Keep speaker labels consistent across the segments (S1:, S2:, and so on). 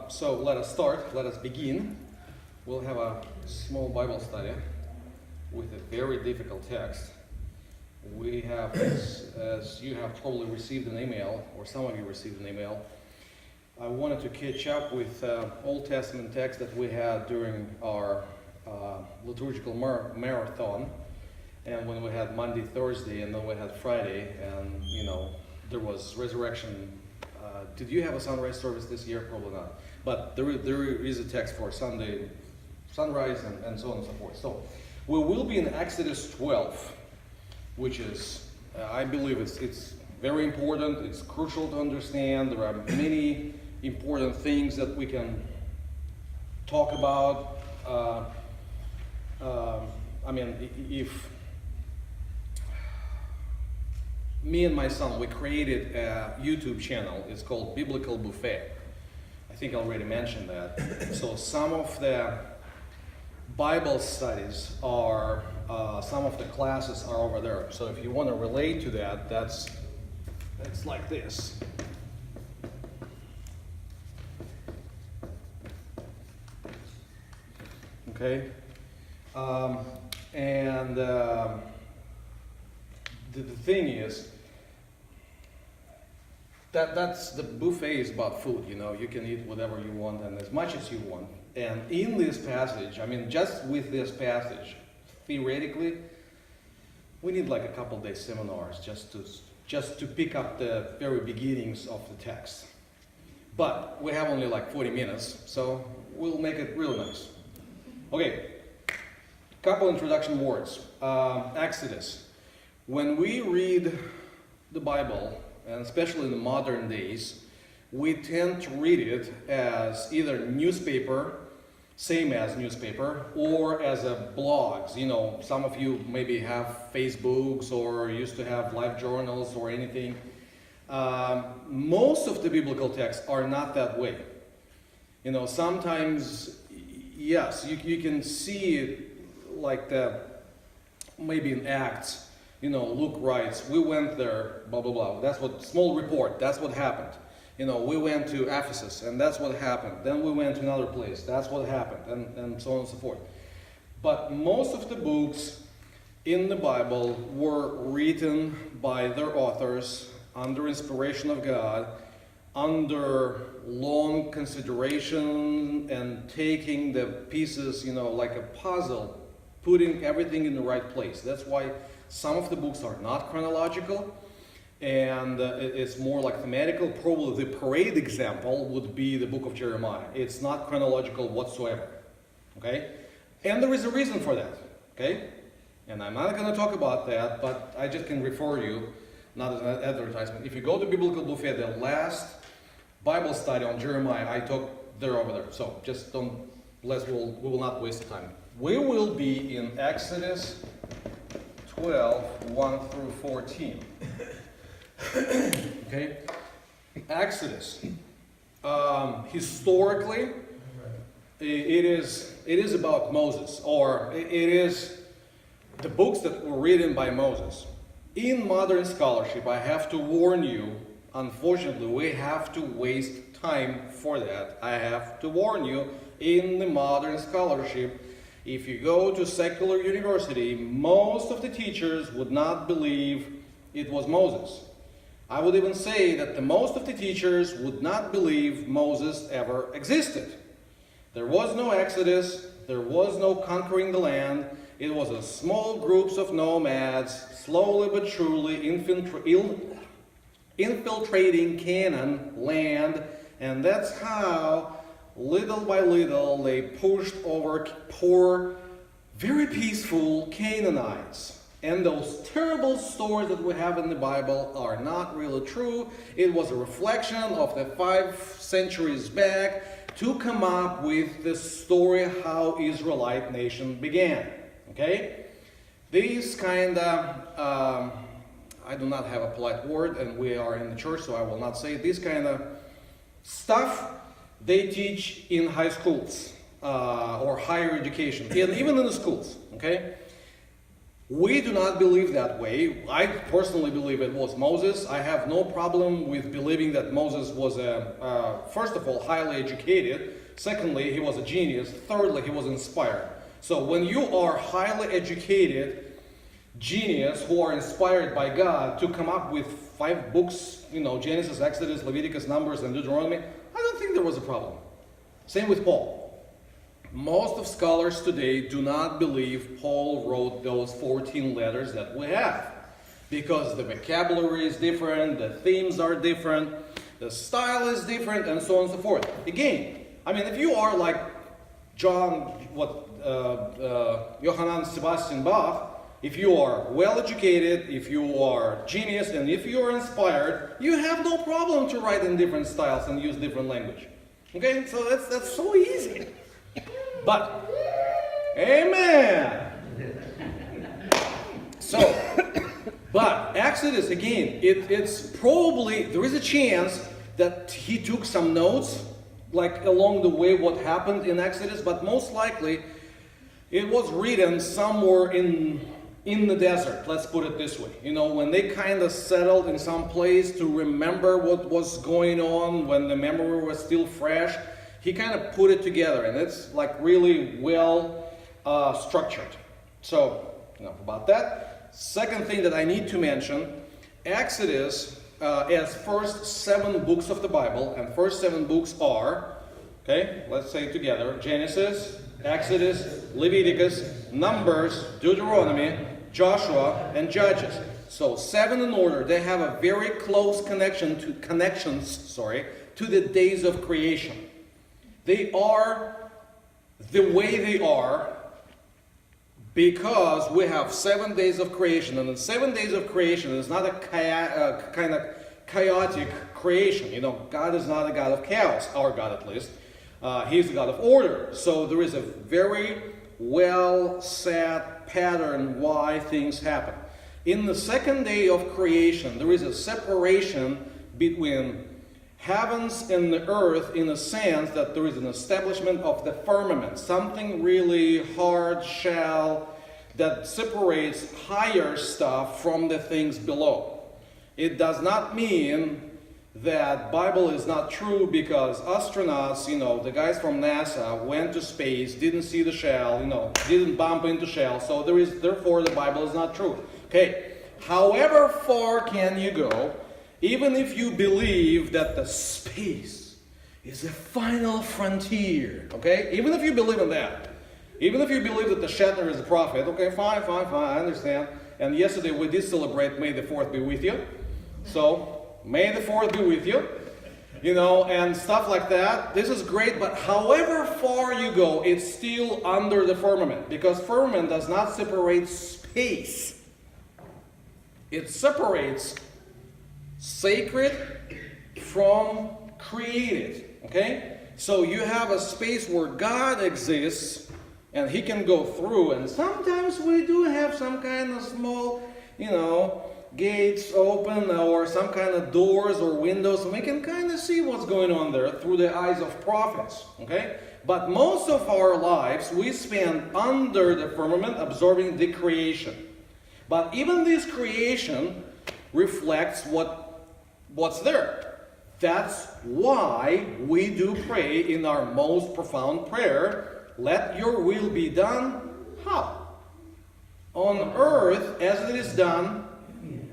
S1: So let us start, let us begin. We'll have a small Bible study with a very difficult text. We have, as you have probably received an email, or some of you received an email, I wanted to catch up with Old Testament text that we had during our liturgical marathon, and when we had Monday, Thursday, and then we had Friday, and there was resurrection. Did you have a sunrise service this year? Probably not. But there is a text for Sunday, sunrise, and so on and so forth. So we will be in Exodus 12, which is, I believe it's very important. It's crucial to understand. There are many important things that we can talk about. If me and my son, we created a YouTube channel. It's called Biblical Buffet. I think I already mentioned that. So some of the Bible studies are, some of the classes are over there. So if you want to relate to that, that's like this. Okay? The thing is, that's the buffet is about food, you can eat whatever you want and as much as you want. And in this passage, just with this passage, theoretically, we need like a couple days seminars just to pick up the very beginnings of the text. But we have only like 40 minutes, so we'll make it really nice. Okay, couple introduction words. Exodus. When we read the Bible, and especially in the modern days, we tend to read it as either newspaper, same as newspaper, or as a blogs. Some of you maybe have Facebooks or used to have live journals or anything. Most of the biblical texts are not that way. Sometimes, yes, you can see it like maybe in Acts. Luke writes, we went there, blah, blah, blah. That's what, small report, that's what happened. We went to Ephesus, and that's what happened. Then we went to another place, that's what happened, and so on and so forth. But most of the books in the Bible were written by their authors under inspiration of God, under long consideration and taking the pieces, like a puzzle, putting everything in the right place. That's why some of the books are not chronological, and it's more like thematical. Probably the parade example would be the book of Jeremiah. It's not chronological whatsoever, okay? And there is a reason for that, okay? And I'm not going to talk about that, but I just can refer you, not as an advertisement. If you go to Biblical Buffet, the last Bible study on Jeremiah, I talk over there. So just we will not waste the time. We will be in Exodus 12, 1 through 14. Okay? Exodus. Historically, it is about Moses, or it is the books that were written by Moses. In modern scholarship, I have to warn you, unfortunately, we have to waste time for that. I have to warn you, in the modern scholarship, if you go to secular university, most of the teachers would not believe it was Moses. I would even say that most of the teachers would not believe Moses ever existed. There was no Exodus, there was no conquering the land. It was a small groups of nomads, slowly but surely infiltrating Canaan land, and that's how little by little, they pushed over poor, very peaceful Canaanites. And those terrible stories that we have in the Bible are not really true. It was a reflection of the 5 centuries back to come up with the story how Israelite nation began. Okay? These kind of, I do not have a polite word, and we are in the church, so I will not say this kind of stuff. They teach in high schools or higher education, and even in the schools, okay? We do not believe that way. I personally believe it was Moses. I have no problem with believing that Moses was, first of all, highly educated. Secondly, he was a genius. Thirdly, he was inspired. So when you are highly educated genius who are inspired by God to come up with 5 books, Genesis, Exodus, Leviticus, Numbers, and Deuteronomy, I don't think there was a problem. Same with Paul. Most of scholars today do not believe Paul wrote those 14 letters that we have, because the vocabulary is different, the themes are different, the style is different, and so on and so forth. Again, if you are like Johann Sebastian Bach, if you are well educated, if you are genius, and if you are inspired, you have no problem to write in different styles and use different language. Okay, so that's so easy. But, amen. But Exodus, again, it's probably, there is a chance that he took some notes, like along the way what happened in Exodus, but most likely it was written somewhere in the desert, let's put it this way. When they kind of settled in some place to remember what was going on, when the memory was still fresh, he kind of put it together, and it's like really well structured. So, enough about that. Second thing that I need to mention, Exodus as first 7 books of the Bible, and first 7 books are, okay, let's say it together, Genesis, Exodus, Leviticus, Numbers, Deuteronomy, Joshua, and Judges. So 7 in order. They have a very close connections to the days of creation. They are the way they are because we have 7 days of creation, and the 7 days of creation is not a kind of chaotic creation. God is not a God of chaos, our God at least. He's a God of order. So there is a very well set pattern why things happen. In the 2nd day of creation, there is a separation between heavens and the earth, in a sense that there is an establishment of the firmament, something really hard shell that separates higher stuff from the things below. It does not mean that Bible is not true because astronauts, the guys from NASA went to space, didn't see the shell, didn't bump into shell, so therefore the Bible is not true. Okay, however far can you go, even if you believe that the space is the final frontier, okay? Even if you believe in that. Even if you believe that the Shatner is a prophet, okay, fine, I understand. And yesterday we did celebrate May the 4th be with you. So, May the 4th be with you. And stuff like that. This is great, but however far you go, it's still under the firmament. Because firmament does not separate space. It separates sacred from created, okay? So you have a space where God exists and He can go through, and sometimes we do have some kind of small, gates open or some kind of doors or windows, and we can kind of see what's going on there through the eyes of prophets, okay? But most of our lives we spend under the firmament absorbing the creation. But even this creation reflects what's there. That's why we do pray in our most profound prayer, let your will be done, how? On earth as it is done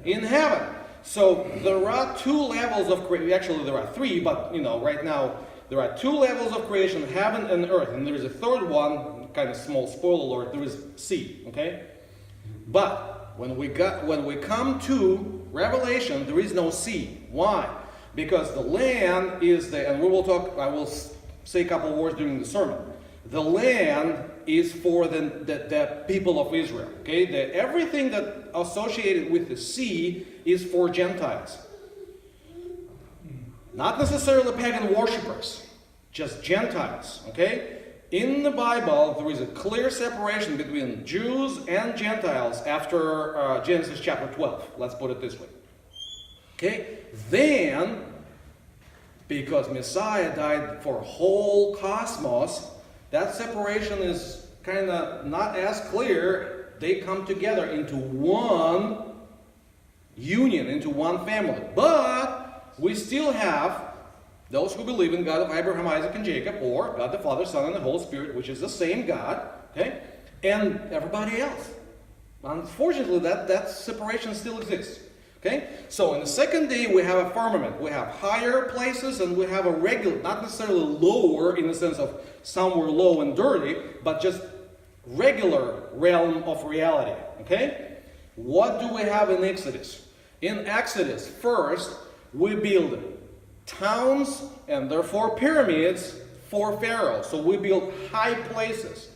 S1: in heaven. So there are 2 levels of creation. Actually there are 3, but right now there are 2 levels of creation, heaven and earth. And there is a third one, kind of small spoiler alert, there is sea, okay? But when we come to Revelation, there is no sea. Why? Because the land is and we will talk, I will say a couple of words during the sermon. The land is for the people of Israel. Okay? Everything that associated with the sea is for Gentiles. Not necessarily pagan worshippers, just Gentiles. Okay? In the Bible, there is a clear separation between Jews and Gentiles after Genesis chapter 12. Let's put it this way. Okay? Then, because Messiah died for whole cosmos, that separation is kind of not as clear they come together into one union, into one family. But we still have those who believe in God of Abraham, Isaac, and Jacob, or God the Father, Son, and the Holy Spirit, which is the same God, okay? And everybody else. Unfortunately, that separation still exists. Okay? So in the second day, we have a firmament. We have higher places, and we have a regular, not necessarily lower in the sense of somewhere low and dirty, but just regular realm of reality. Okay? What do we have in Exodus? In Exodus, first, we build towns and therefore pyramids for Pharaoh. So we build high places.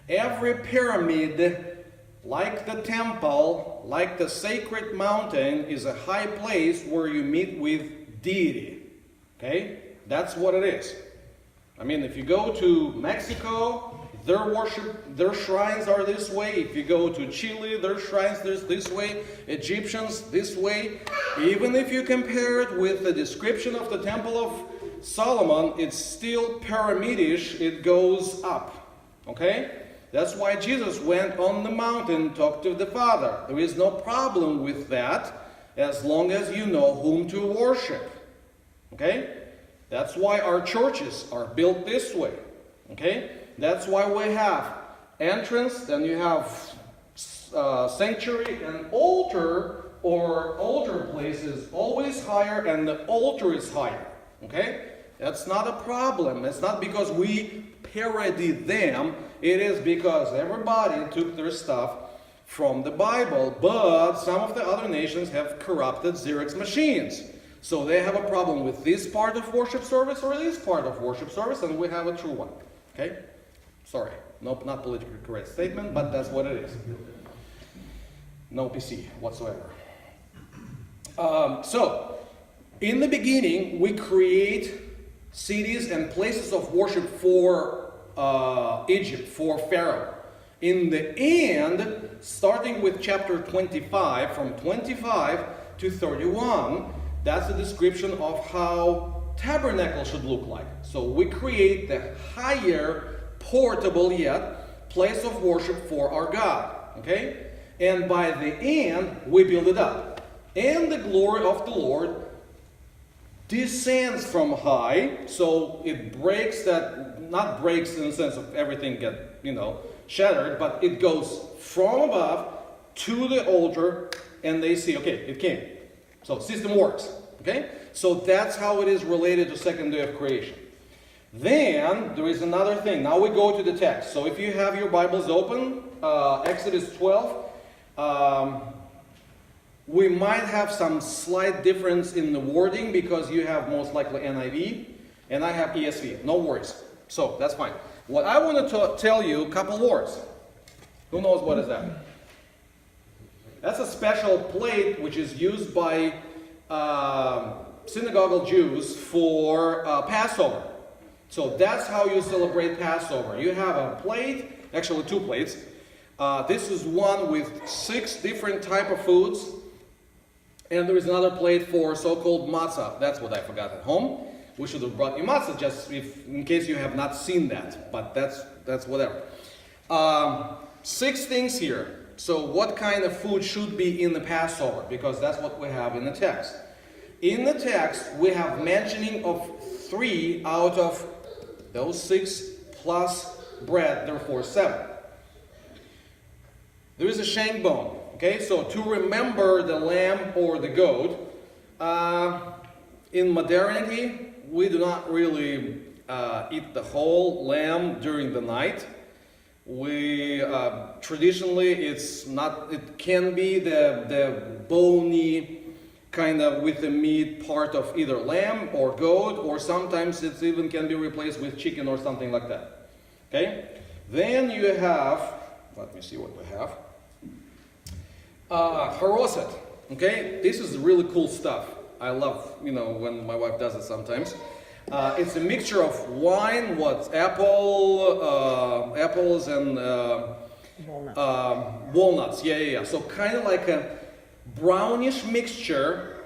S1: Every pyramid, like the temple, like the sacred mountain, is a high place where you meet with deity. Okay? That's what it is. I mean, if you go to Mexico, their worship, their shrines are this way. If you go to Chile, their shrines are this way. Egyptians, this way. Even if you compare it with the description of the Temple of Solomon, it's still pyramidish. It goes up. Okay? That's why Jesus went on the mountain and talked to the Father. There is no problem with that as long as you know whom to worship. Okay? That's why our churches are built this way. Okay? That's why we have entrance, then you have sanctuary, and altar, or altar place is always higher, and the altar is higher. Okay? That's not a problem. It's not because we parody them. It is because everybody took their stuff from the Bible, but some of the other nations have corrupted Xerox machines. So they have a problem with this part of worship service or this part of worship service, and we have a true one. Okay? Sorry, nope, not politically correct statement, but that's what it is. No PC whatsoever. So, in the beginning, we create cities and places of worship for Egypt, for Pharaoh. In the end, starting with chapter 25, from 25 to 31, that's a description of how tabernacle should look like. So we create the higher, portable yet, place of worship for our God. Okay? And by the end, we build it up. And the glory of the Lord descends from high, so it breaks that, not breaks in the sense of everything get, shattered, but it goes from above to the altar, and they see, okay, it came. So system works. Okay? So that's how it is related to second day of creation. Then there is another thing. Now we go to the text. So if you have your Bibles open, Exodus 12, we might have some slight difference in the wording because you have most likely NIV and I have ESV. No worries. So that's fine. What I want to tell you, a couple words. Who knows what is that? That's a special plate which is used by synagogal Jews for Passover. So that's how you celebrate Passover. You have a plate, actually 2 plates. This is one with 6 different type of foods. And there is another plate for so-called matzah. That's what I forgot at home. We should have brought you matzah just in case you have not seen that. But that's whatever. 6 things here. So what kind of food should be in the Passover? Because that's what we have in the text. In the text, we have mentioning of 3 out of those 6 plus bread, therefore 7. There is a shank bone. Okay, so to remember the lamb or the goat, in modernity, we do not really eat the whole lamb during the night. We traditionally it can be the bony kind of with the meat part of either lamb or goat, or sometimes it even can be replaced with chicken or something like that. Okay? Then you have, let me see what we have. Haroset. Okay? This is really cool stuff. I love, when my wife does it sometimes. It's a mixture of wine, apples and walnuts. Yeah. So kind of like a brownish mixture,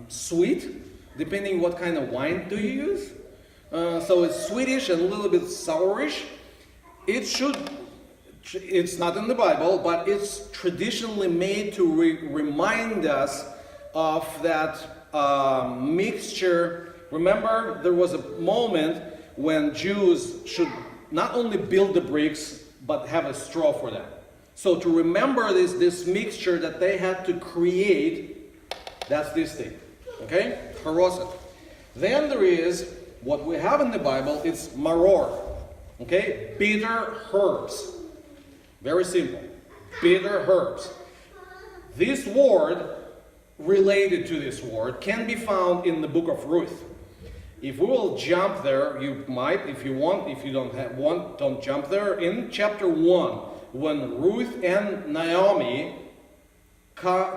S1: sweet, depending what kind of wine do you use. So it's sweetish and a little bit sourish. It should It's not in the Bible, but it's traditionally made to remind us of that mixture. Remember, there was a moment when Jews should not only build the bricks, but have a straw for them. So to remember this mixture that they had to create, that's this thing. Okay? Haroset. Then there is what we have in the Bible, it's maror. Okay? Bitter herbs. Very simple. Bitter herbs. This word, related to this word, can be found in the book of Ruth. If we will jump there, you might, if you want. If you don't jump there. In chapter 1, when Ruth and Naomi,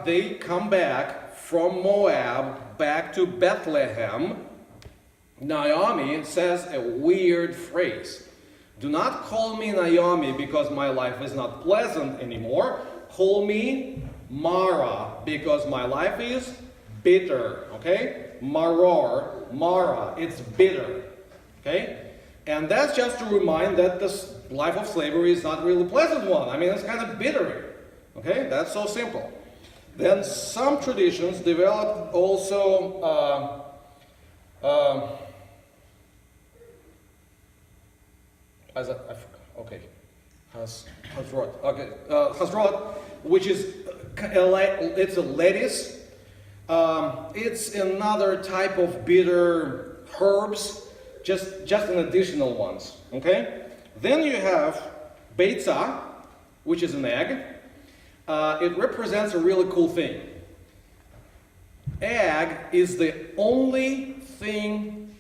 S1: they come back from Moab, back to Bethlehem, Naomi says a weird phrase. Do not call me Naomi because my life is not pleasant anymore. Call me Mara because my life is bitter. Okay? Maror, Mara, it's bitter. Okay? And that's just to remind that this life of slavery is not really a pleasant one. I mean, it's kind of bitter. Okay? That's so simple. Then some traditions developed also Hazrot. Okay, Hazrot, which is it's a lettuce. It's another type of bitter herbs, just an additional ones. Okay. Then you have beitza, which is an egg. It represents a really cool thing. Egg is the only thing,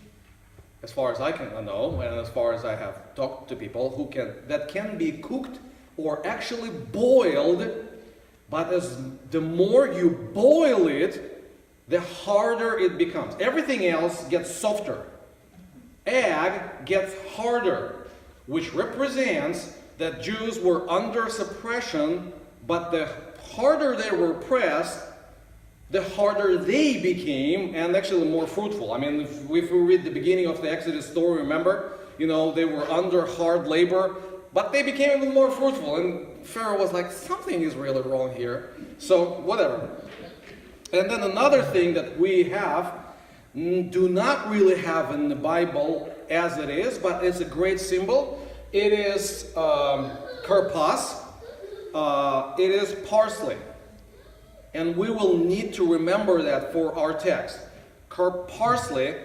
S1: as far as I can know, and as far as I have talked to people that can be cooked or actually boiled, but the more you boil it, the harder it becomes. Everything else gets softer. Egg gets harder, which represents that Jews were under suppression, but the harder they were pressed, the harder they became, and actually more fruitful. I mean, if we read the beginning of the Exodus story, remember, they were under hard labor, but they became even more fruitful. And Pharaoh was like, something is really wrong here. So, whatever. And then another thing that we do not really have in the Bible as it is, but it's a great symbol. It is karpas. It is parsley. And we will need to remember that for our text. Parsley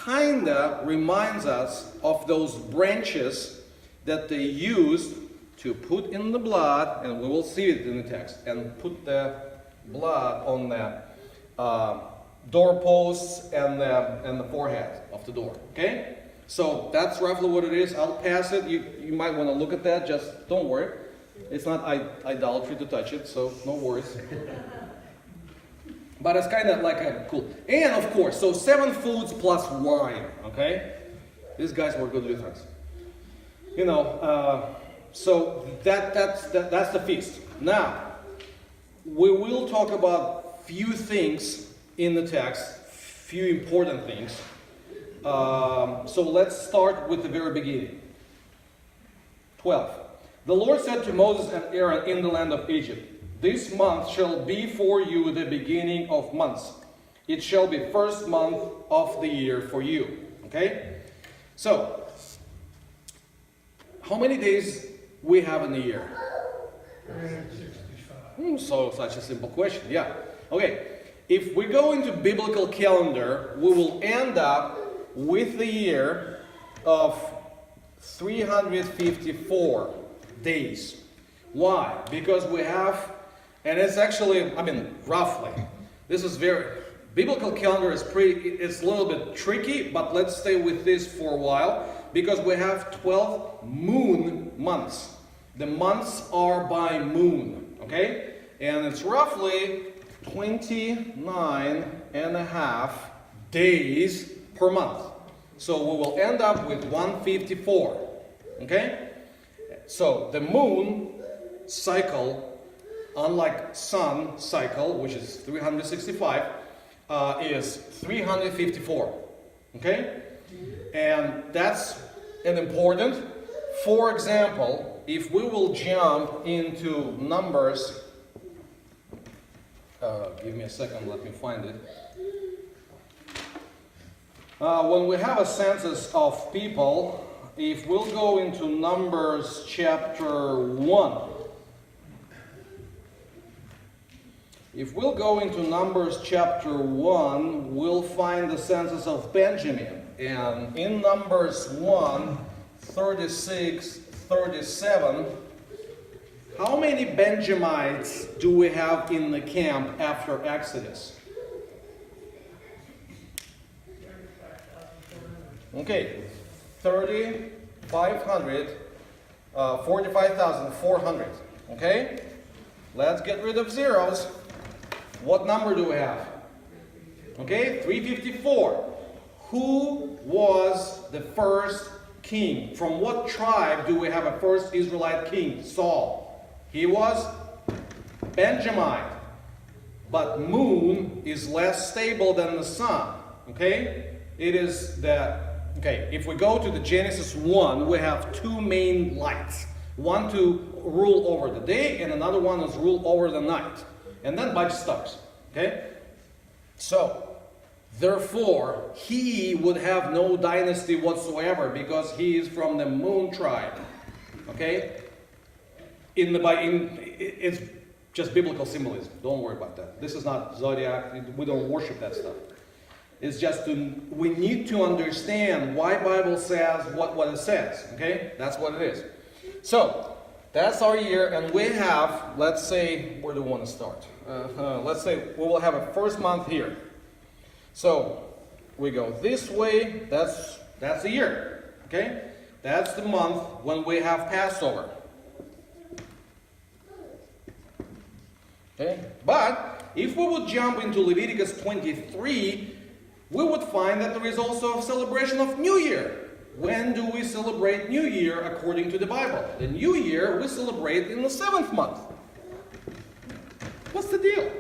S1: kinda reminds us of those branches that they used to put in the blood, and we will see it in the text, and put the blood on the doorposts and the forehead of the door. Okay? So that's roughly what it is. I'll pass it. You might want to look at that. Just don't worry. It's not idolatry to touch it, so no worries. But it's kind of like a cool. And of course, so 7 foods plus wine. Okay, these guys were good Lutherans. So that's the feast. Now we will talk about few things in the text, few important things. So let's start with the very beginning. 12. The Lord said to Moses and Aaron in the land of Egypt, this month shall be for you the beginning of months. It shall be first month of the year for you. Okay? So, how many days we have in a year?
S2: 365.
S1: So, such a simple question. Yeah. Okay. If we go into biblical calendar, we will end up with the year of 354 days. Why? Because we have, and it's actually, roughly, this is biblical calendar is it's a little bit tricky, but let's stay with this for a while, because we have 12 moon months. The months are by moon, okay? And it's roughly 29 and a half days per month. So we will end up with 154, okay? So the moon cycle, unlike sun cycle, which is 365, is 354. Okay? And that's an important For example, if we will jump into Numbers, give me a second, let me find it. When we have a census of people, if we'll go into Numbers chapter 1, if we'll go into Numbers chapter 1, we'll find the census of Benjamin. And in Numbers 1, 36, 37, how many Benjamites do we have in the camp after Exodus? Okay, 3,500, 45,400. Okay, let's get rid of zeros. What number do we have? Okay, 354. Who was the first king? From what tribe do we have a first Israelite king? Saul. He was Benjamite. But moon is less stable than the sun. Okay? It is the... Okay, if we go to the Genesis 1, we have two main lights. One to rule over the day, and another one is rule over the night. And then bunch of stars. Okay? So, therefore, he would have no dynasty whatsoever because he is from the moon tribe. Okay? It's just biblical symbolism. Don't worry about that. This is not zodiac. We don't worship that stuff. It's just we need to understand why Bible says what it says. Okay? That's what it is. So, that's our year, and we have, let's say, where do we want to start? Let's say we will have a first month here. So, we go this way, that's the year. Okay? That's the month when we have Passover. Okay? But, if we would jump into Leviticus 23, we would find that there is also a celebration of New Year. When do we celebrate New Year according to the Bible? The New Year we celebrate in the 7th month. What's the deal?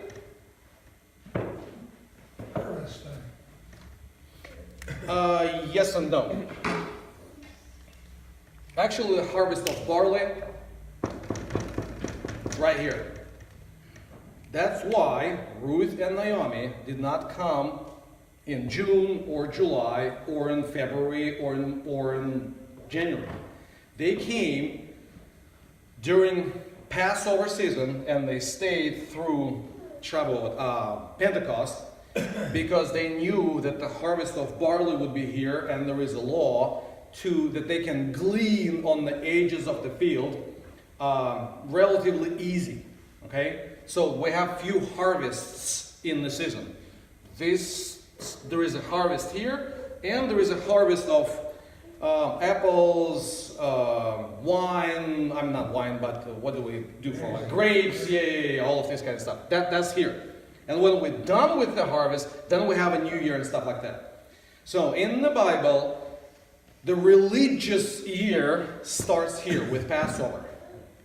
S1: Yes and no. Actually, the harvest of barley, right here. That's why Ruth and Naomi did not come in June or July or in February or in January. They came during Passover season and they stayed through Pentecost because they knew that the harvest of barley would be here and there is a law that they can glean on the edges of the field relatively easy. Okay? So we have few harvests in the season. There is a harvest here, and there is a harvest of apples, wine. I'm not wine, but what do we do for like grapes? Yeah, all of this kind of stuff. That's here. And when we're done with the harvest, then we have a new year and stuff like that. So in the Bible, the religious year starts here with Passover.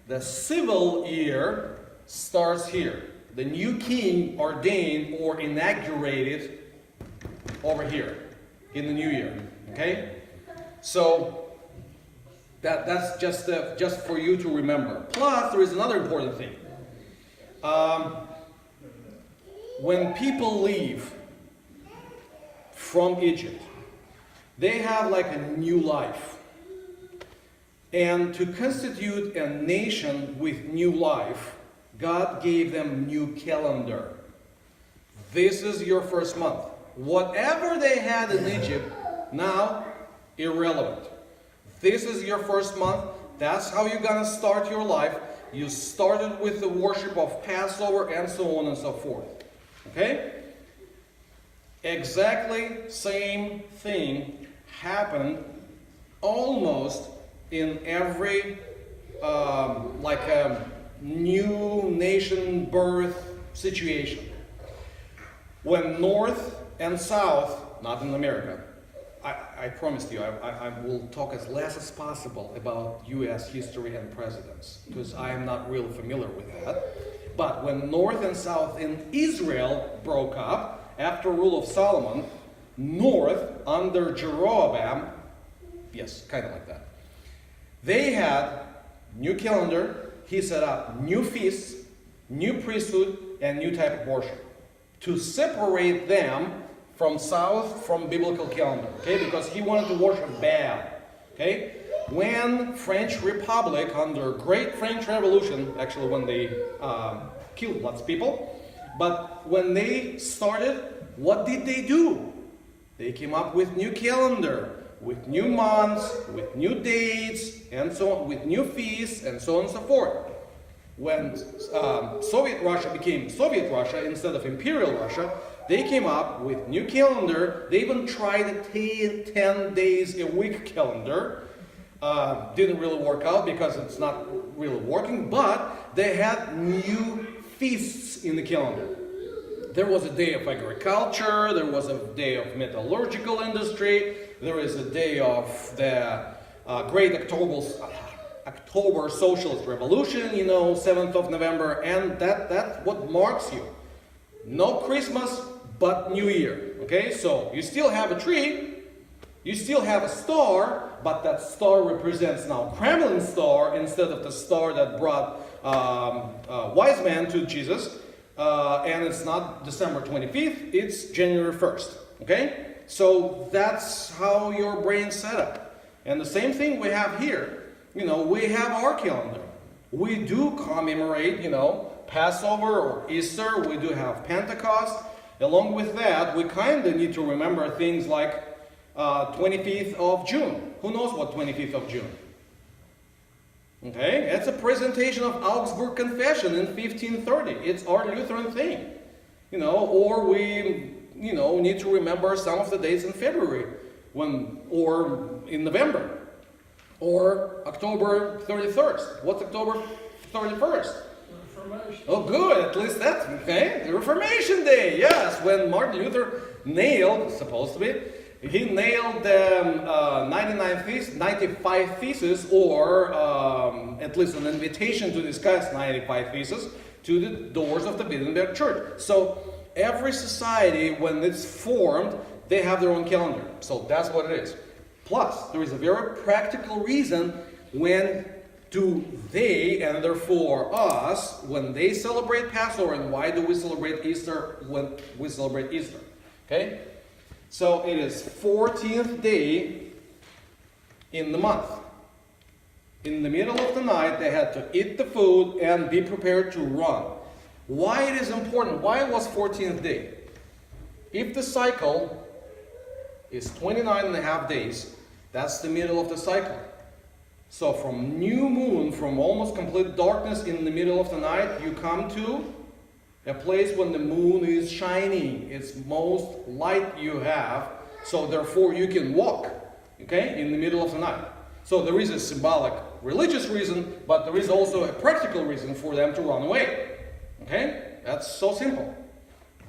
S1: The civil year starts here. The new king ordained or inaugurated over here in the new year. Okay? So that's just for you to remember. Plus, there is another important thing. When people leave from Egypt, they have like a new life. And to constitute a nation with new life, God gave them a new calendar. This is your first month. Whatever they had in Egypt, now irrelevant. This is your first month. That's how you're going to start your life. You started with the worship of Passover and so on and so forth. Okay? Exactly same thing happened almost in every new nation birth situation. When North and South, not in America, I promised you I will talk as less as possible about U.S. history and presidents, because I am not really familiar with that. But when North and South in Israel broke up, after rule of Solomon, North under Jeroboam, yes, kind of like that, They had new calendar. He set up new feasts, new priesthood, and new type of worship to separate them from biblical calendar. Okay, because he wanted to worship Baal. Okay, when French Republic under Great French Revolution, actually when they killed lots of people, but when they started, what did they do? They came up with new calendar, with new months, with new dates, and so on, with new feasts, and so on and so forth. When Soviet Russia became Soviet Russia instead of Imperial Russia, they came up with new calendar. They even tried a 10 days a week calendar. Didn't really work out because it's not really working, but they had new feasts in the calendar. There was a day of agriculture, there was a day of metallurgical industry, there is a day of the Great October Socialist Revolution, 7th of November, and that's what marks you. No Christmas, but New Year, okay? So you still have a tree, you still have a star, but that star represents now Kremlin star instead of the star that brought wise man to Jesus. And it's not December 25th, it's January 1st, okay? So that's how your brain's set up. And the same thing we have here. We have our calendar. We do commemorate, Passover or Easter. We do have Pentecost. Along with that, we kind of need to remember things like 25th of June. Who knows what 25th of June? Okay, it's a presentation of Augsburg Confession in 1530. It's our Lutheran thing. Or we, need to remember some of the dates in February or in November. Or October 31st. What's October 31st?
S2: Reformation.
S1: Oh, good. At least that's okay. The Reformation Day. Yes, when Martin Luther nailed, supposed to be, he nailed the 95 theses, or at least an invitation to discuss 95 theses, to the doors of the Wittenberg Church. So every society, when it's formed, they have their own calendar. So that's what it is. Plus, there is a very practical reason when do they, and therefore us, when they celebrate Passover, and why do we celebrate Easter when we celebrate Easter? Okay? So it is 14th day in the month. In the middle of the night, they had to eat the food and be prepared to run. Why it is important? Why was 14th day? If the cycle is 29 and a half days, that's the middle of the cycle. So from new moon, from almost complete darkness in the middle of the night, you come to a place when the moon is shining. It's most light you have, so therefore you can walk, okay, in the middle of the night. So there is a symbolic religious reason, but there is also a practical reason for them to run away. Okay? That's so simple.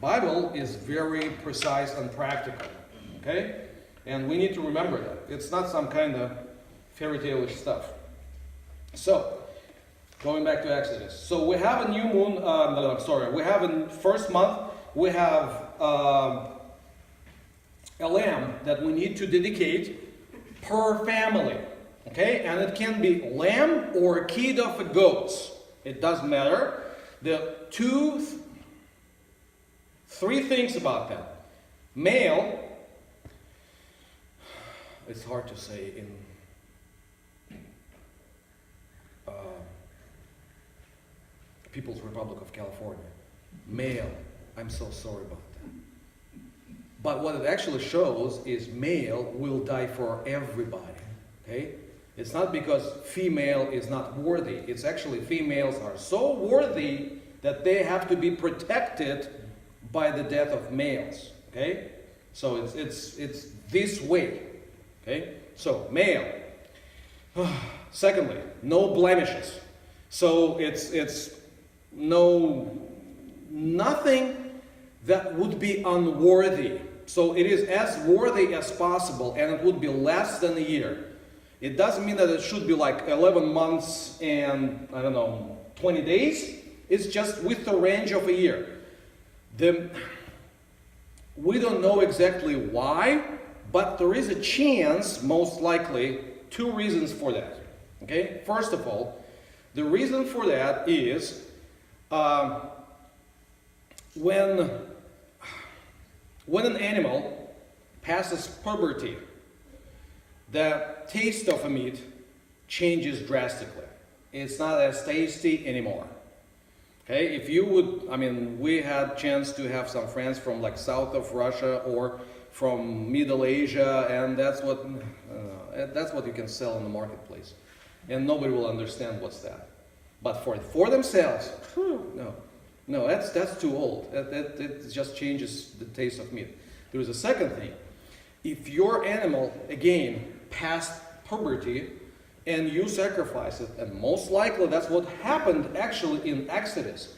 S1: Bible is very precise and practical. Okay? And we need to remember that. It's not some kind of fairy tale-ish stuff. So, going back to Exodus. So we have a new moon, we have a first month, we have a lamb that we need to dedicate per family. Okay? And it can be lamb or a kid of a goat. It doesn't matter. The three things about that. Male, it's hard to say in People's Republic of California. Male, I'm so sorry about that. But what it actually shows is male will die for everybody. Okay? It's not because female is not worthy. It's actually females are so worthy that they have to be protected by the death of males. Okay? So it's this way. Okay? So male. Secondly, no blemishes. So it's nothing that would be unworthy. So it is as worthy as possible, and it would be less than a year. It doesn't mean that it should be like 11 months and, 20 days. It's just with the range of a year. We don't know exactly why, but there is a chance, most likely, two reasons for that. Okay, first of all, the reason for that is when an animal passes puberty, the taste of a meat changes drastically. It's not as tasty anymore. Okay, if you would, I mean, we had chance to have some friends from like south of Russia or from Middle Asia, and that's what you can sell in the marketplace, and nobody will understand what's that. But for themselves, no, that's too old. It just changes the taste of meat. There is a second thing. If your animal again passed puberty and you sacrifice it, and most likely that's what happened actually in Exodus.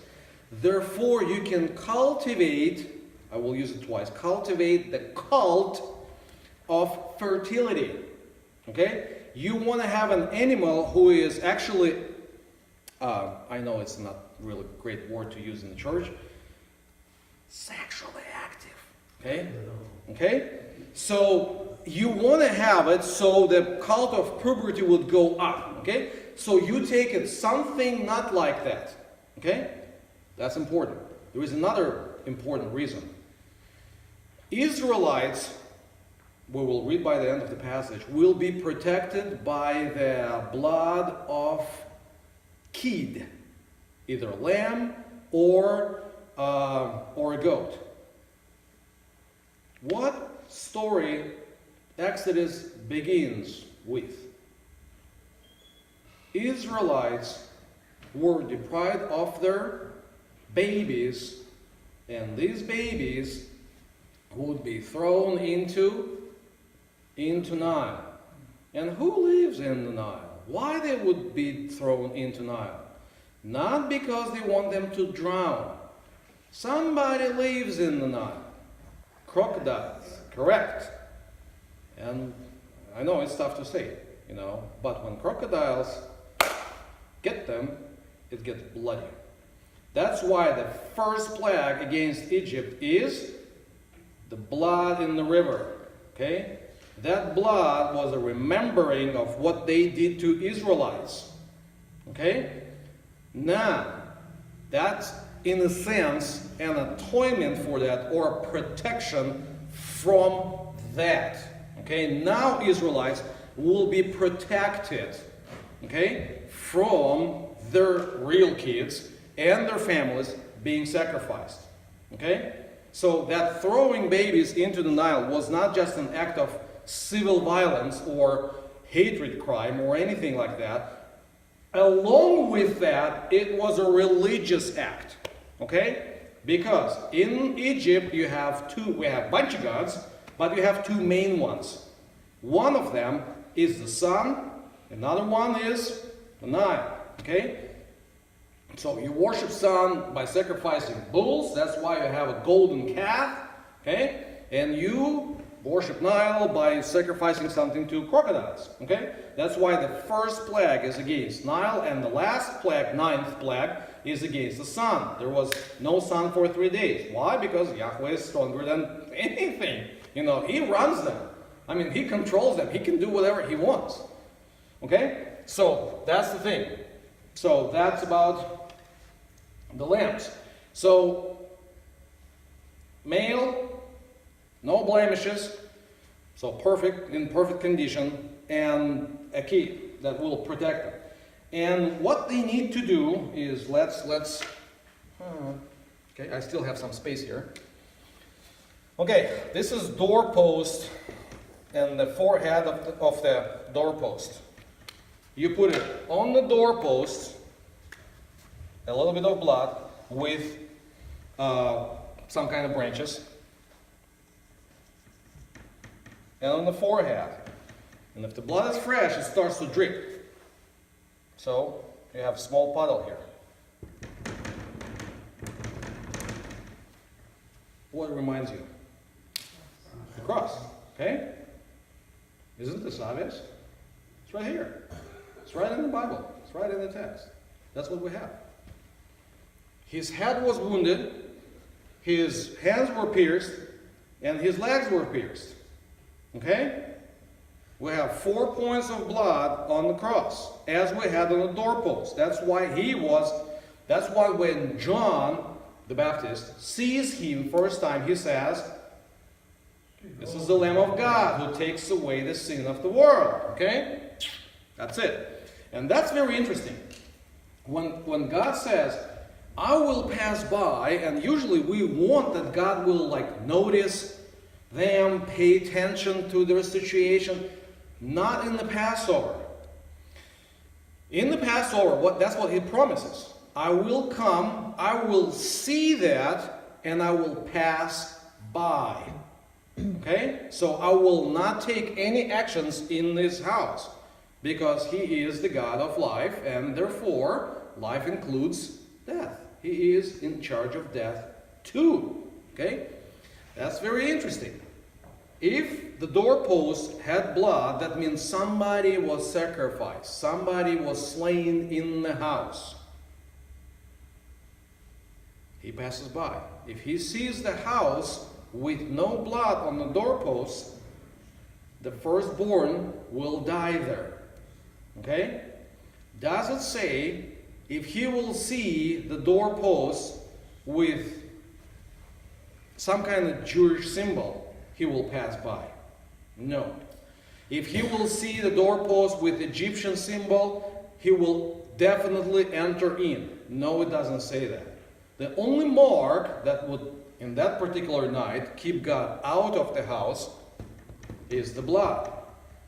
S1: Therefore, you can cultivate, I will use it twice, cultivate the cult of fertility. Okay? You want to have an animal who is actually, I know it's not really a great word to use in the church, sexually active. Okay? Okay? So you want to have it so the cult of puberty would go up. Okay? So you take it something not like that. Okay? That's important. There is another important reason. Israelites, we will read by the end of the passage, will be protected by the blood of kid, either a lamb or a goat. What story Exodus begins with? Israelites were deprived of their babies, and these babies would be thrown into Nile. And who lives in the Nile? Why they would be thrown into Nile? Not because they want them to drown. Somebody lives in the Nile. Crocodiles, correct. And I know it's tough to say, but when crocodiles get them, it gets bloody. That's why the first plague against Egypt is the blood in the river. Okay? That blood was a remembering of what they did to Israelites. Okay? Now, that's in a sense an atonement for that, or a protection from that. Okay? Now Israelites will be protected, okay, from their real kids and their families being sacrificed. Okay? So that throwing babies into the Nile was not just an act of civil violence or hatred crime or anything like that. Along with that, it was a religious act. Okay? Because in Egypt we have a bunch of gods, but you have two main ones. One of them is the sun, another one is the Nile. Okay? So you worship sun by sacrificing bulls. That's why you have a golden calf. Okay? And you worship Nile by sacrificing something to crocodiles. Okay? That's why the first plague is against Nile, and the last plague, ninth plague, is against the sun. There was no sun for 3 days. Why? Because Yahweh is stronger than anything. He runs them. I mean, he controls them. He can do whatever he wants. Okay? So that's the thing. So that's about the lambs. So male, no blemishes, so in perfect condition, and a key that will protect them. And what they need to do is okay, I still have some space here. Okay, this is doorpost and the forehead of the doorpost. You put it on the doorpost, a little bit of blood with some kind of branches, and on the forehead. And if the blood is fresh, it starts to drip. So you have a small puddle here. What reminds you? The cross. Okay? Isn't this obvious? It's right here. It's right in the Bible. It's right in the text. That's what we have. His head was wounded, his hands were pierced, and his legs were pierced. Okay? We have 4 points of blood on the cross, as we had on the doorpost. That's why when John the Baptist sees him first time, he says, "This is the Lamb of God who takes away the sin of the world." Okay? That's it. And that's very interesting. When God says, "I will pass by," and usually we want that God will notice them, pay attention to their situation. Not in the Passover. In the Passover, that's what he promises. I will come, I will see that, and I will pass by. Okay? So I will not take any actions in this house, because he is the God of life, and therefore life includes death. He is in charge of death too. Okay? That's very interesting. If the doorpost had blood, that means somebody was sacrificed. Somebody was slain in the house. He passes by. If he sees the house with no blood on the doorpost, the firstborn will die there. Okay? Does it say if he will see the doorpost with some kind of Jewish symbol, he will pass by? No. If he will see the doorpost with Egyptian symbol, he will definitely enter in. No, it doesn't say that. The only mark that would, in that particular night, keep God out of the house is the blood.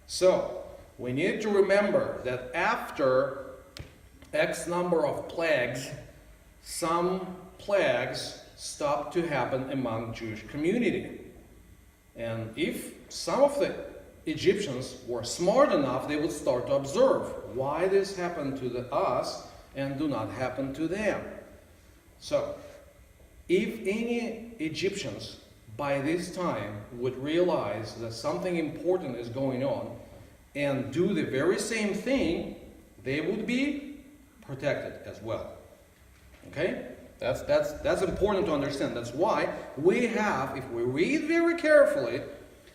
S1: So, we need to remember that after X number of plagues, some plagues stopped to happen among Jewish community. And if some of the Egyptians were smart enough, they would start to observe why this happened to us and do not happen to them. So, if any Egyptians by this time would realize that something important is going on and do the very same thing, they would be protected as well. Okay? That's important to understand. That's why we have, if we read very carefully,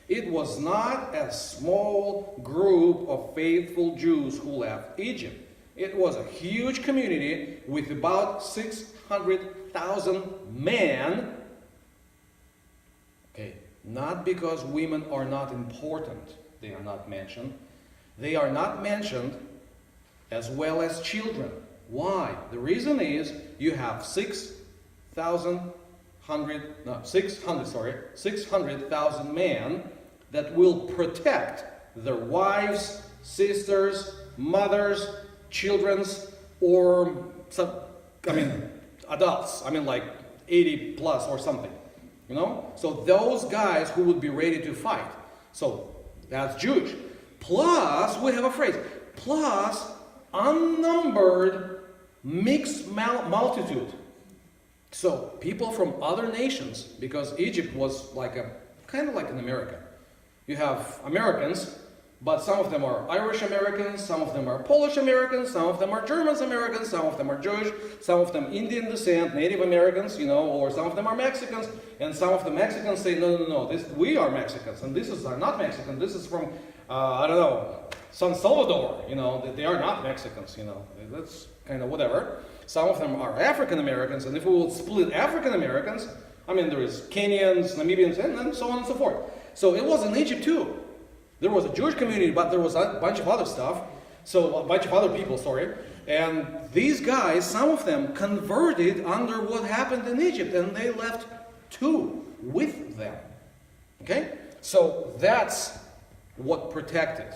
S1: it was not a small group of faithful Jews who left Egypt. It was a huge community with about 600,000 men. Okay, not because women are not important, they are not mentioned. They are not mentioned as well as children. Why? The reason is you have 600,000 men that will protect their wives, sisters, mothers, children's, or adults. Like 80 plus or something. So those guys who would be ready to fight. So that's Jewish. Plus, we have a phrase. Plus, unnumbered mixed multitude. So people from other nations, because Egypt was kind of like in America. You have Americans, but some of them are Irish Americans, some of them are Polish Americans, some of them are German Americans, some of them are Jewish, some of them Indian descent, Native Americans, or some of them are Mexicans, and some of the Mexicans say, no, we are Mexicans, and this is not Mexican, this is from, San Salvador, they are not Mexicans, that's kind of whatever. Some of them are African Americans, and if we would split African Americans, there is Kenyans, Namibians, and so on and so forth. So it was in Egypt too. There was a Jewish community, but there was a bunch of other stuff. So a bunch of other people, And these guys, some of them converted under what happened in Egypt, and they left too with them. Okay? So that's what protected.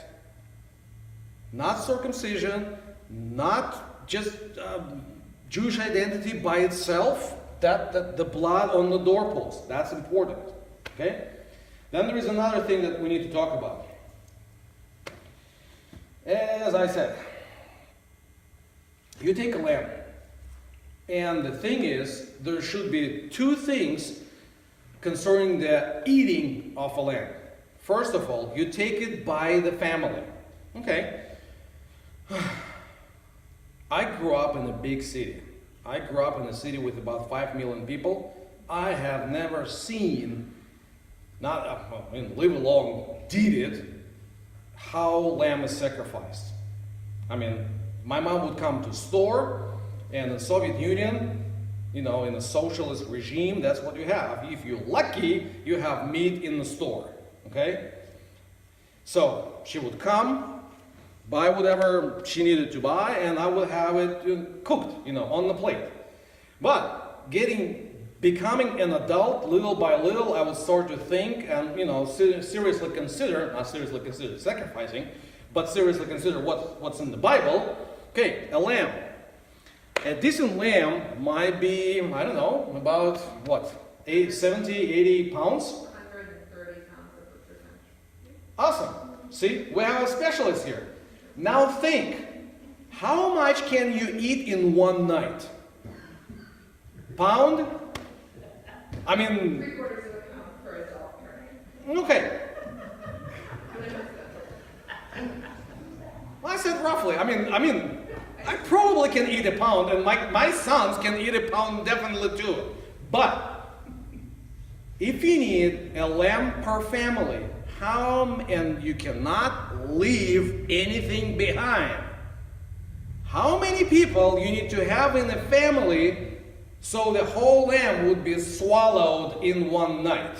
S1: Not circumcision, not just Jewish identity by itself, that the blood on the doorpost. That's important. Okay? Then there is another thing that we need to talk about. As I said, you take a lamb, and the thing is, there should be two things concerning the eating of a lamb. First of all, you take it by the family. Okay. I grew up in a big city. I grew up in a city with about 5 million people. I have never seen, live along, did it, how lamb is sacrificed. I mean, my mom would come to store, and in the Soviet Union, in a socialist regime, that's what you have. If you're lucky, you have meat in the store, okay? So she would come, buy whatever she needed to buy, and I would have it cooked, on the plate. But becoming an adult, little by little, I would start to think and, seriously consider, not seriously consider sacrificing, but seriously consider what's in the Bible. Okay, a lamb. A decent lamb might be, I don't know, about 70, 80 pounds?
S2: 130 pounds of percent.
S1: Awesome. See, we have a specialist here. Now think, how much can you eat in one night? Pound? I mean...
S2: 3/4 of a pound per adult, right?
S1: Okay. I said roughly. I mean, I probably can eat a pound, and my sons can eat a pound definitely too. But if you need a lamb per family, and you cannot leave anything behind, how many people you need to have in a family so the whole lamb would be swallowed in one night?